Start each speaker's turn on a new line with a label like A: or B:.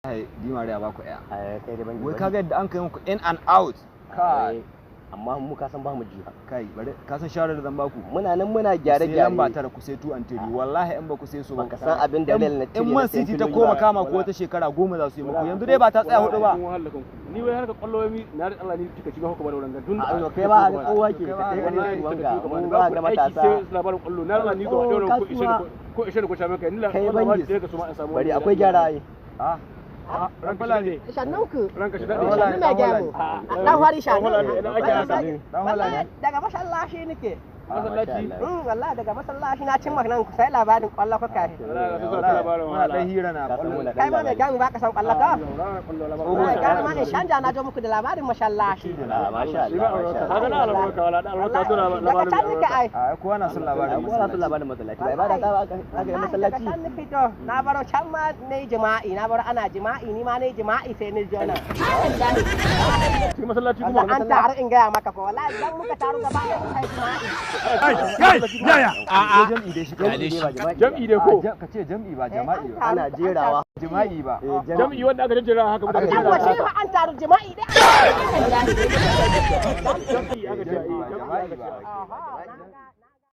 A: Di Maria ba ku ɗaya.
B: Kai da bangi.
A: Wai kaga yadda an kai muku in and out. Kai.
B: Amma mu ka san ba mu ji.
A: Kai bari ka san shawarar da zan baku.
B: Muna nan muna gyare
A: Sai lamba tara ku sai 2 and 3. Wallahi in ba ku sai su ba.
B: Ka san abin da Real na ce.
A: In Man City ta koma kama ko wata shekara 10 za su yi muku. Yanzu dai ba ta tsaya hudu ba.
C: Ni wai harka kwallo mi na da Allah ni kika shiga hukuma da wurin gan.
B: Kai ba ga kowa ke kai ganin wanga. Mun ba ga matasa.
C: Sai labarin kwallo na Allah ni ga wadon ko ishe ko sha maka ni la
B: bangi
C: sai ka so ma an samu.
B: Bari akwai gyara ai.
C: Ranka ne.
D: Sannan ku.
C: Ranka shi dade.
D: Sannan mai gyamu. Dan hari sannan.
B: Daga masallaci nake.
C: Masallaci.
D: Wallahi daga masallaci na cin nan ku sai labarin kwallo ko kai.
A: Muna dan hira na kwallo.
D: Kai ma mai gyamu baka san kwallo ka? Kai ma ne shanja na jo muku da labarin masallaci.
B: Masha Allah.
C: Kaga na albarka wala da albarka to labarin.
D: Daga can nake ai.
A: Ai kowa na son labarin.
B: Kowa na son labarin masallaci. Bai bada ta aka masallaci.
D: Daga can nake to na baro can ma nayi jima'i na baro ana jima'i ni ma nayi jima'i sai ni jona.
C: Cikin masallaci kuma
D: an taru in gaya maka ko wallahi idan muka taru gaba da kai jima'i.
A: Yaya jam'i dai shi
C: jam'i dai ko
A: ka ce jam'i ba jama'i ba.
B: Ana jerawa.
A: Jama'i ba.
C: jam'i wanda aka jira haka ba
D: An wace fa an taru jima'i dai.
C: jam'i aka ce
A: Jama'i ba.
D: Aha.